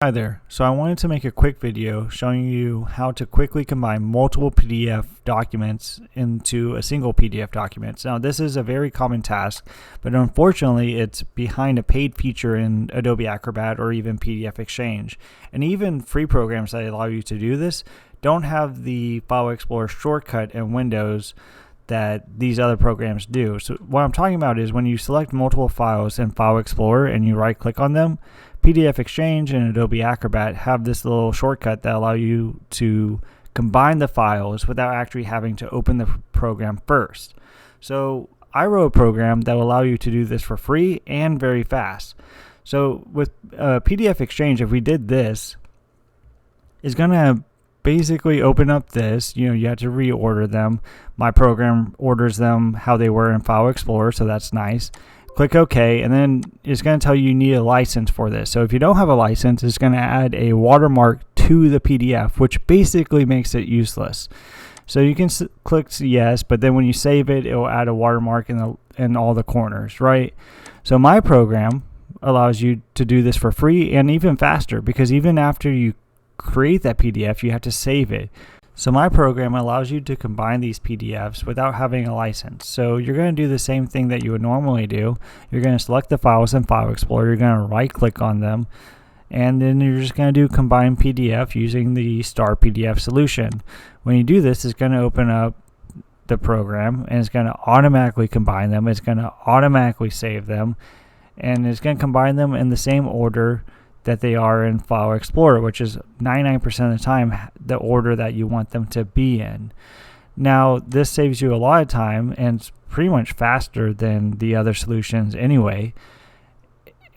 Hi there. So I wanted to make a quick video showing you how to quickly combine multiple PDF documents into a single PDF document. Now this is a very common task, but unfortunately it's behind a paid feature in Adobe Acrobat or even PDF Exchange. And even free programs that allow you to do this don't have the File Explorer shortcut in Windows that these other programs do. So what I'm talking about is when you select multiple files in File Explorer and you right click on them, PDF Exchange and Adobe Acrobat have this little shortcut that allow you to combine the files without actually having to open the program first. So I wrote a program that will allow you to do this for free and very fast. So with PDF Exchange, if we did this, it's going to basically open up this. You have to reorder them. My program orders them how they were in File Explorer, so that's nice. Click OK, and then it's going to tell you need a license for this. So if you don't have a license, it's going to add a watermark to the PDF, which basically makes it useless. So you can click yes, but then when you save it, it will add a watermark in all the corners, right? So my program allows you to do this for free and even faster, because even after you create that PDF, you have to save it. So my program allows you to combine these PDFs without having a license. So you're going to do the same thing that you would normally do. You're going to select the files in File Explorer, you're going to right click on them, and then you're just going to do combine PDF using the star PDF solution. When you do this, it's going to open up the program and it's going to automatically combine them. It's going to automatically save them, and it's going to combine them in the same order that they are in File Explorer, which is 99% of the time the order that you want them to be in. Now this saves you a lot of time and it's pretty much faster than the other solutions anyway,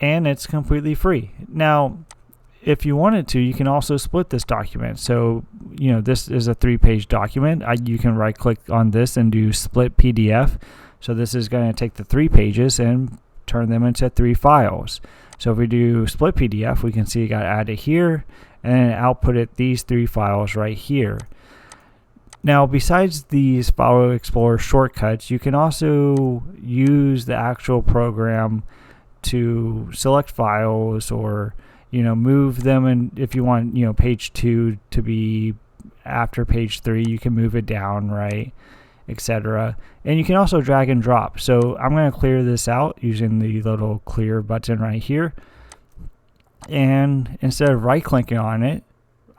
and it's completely free. Now if you wanted to, you can also split this document. So this is a 3-page document. You can right click on this and do split PDF. So this is going to take the 3 pages and turn them into 3 files. So if we do split PDF, we can see it got added here and then it outputted these 3 files right here. Now besides these File Explorer shortcuts, you can also use the actual program to select files or move them, and if you want page 2 to be after page 3, you can move it down, right, etc. And you can also drag and drop. So I'm going to clear this out using the little clear button right here, and instead of right clicking on it,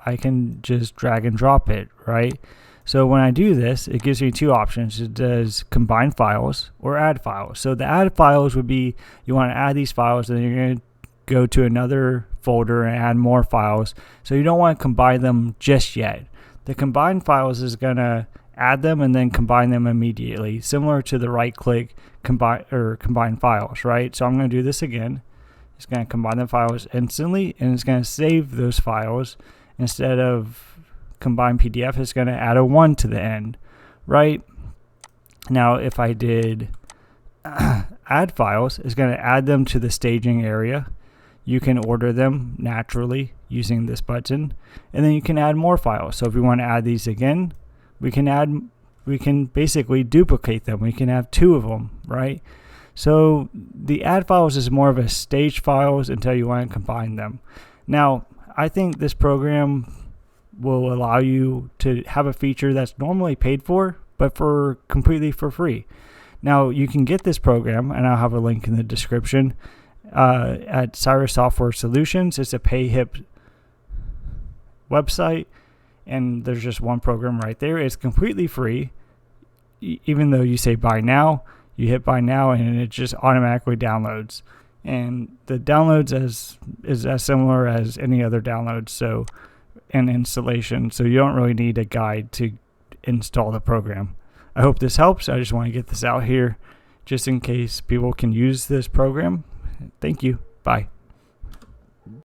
I can just drag and drop it, right? So when I do this, it gives me 2 options. It does combine files or add files. So the add files would be you want to add these files and then you're going to go to another folder and add more files. So you don't want to combine them just yet. The combine files is going to add them and then combine them immediately, similar to the right click combine files, right? So I'm going to do this again. It's going to combine the files instantly and it's going to save those files. Instead of combine PDF, it's going to add a 1 to the end, right? Now if I did add files, it's going to add them to the staging area. You can order them naturally using this button, and then you can add more files. So if we want to add these again, we can basically duplicate them. We can have 2 of them, right? So the add files is more of a stage files until you want to combine them. Now I think this program will allow you to have a feature that's normally paid for, but completely for free. Now you can get this program, and I'll have a link in the description, at Cyrus Software Solutions. It's a PayHip website, and there's just one program right there. It's completely free. Even though you say buy now, you hit buy now and it just automatically downloads. And the downloads is as similar as any other download and installation. So you don't really need a guide to install the program. I hope this helps. I just want to get this out here just in case people can use this program. Thank you. Bye.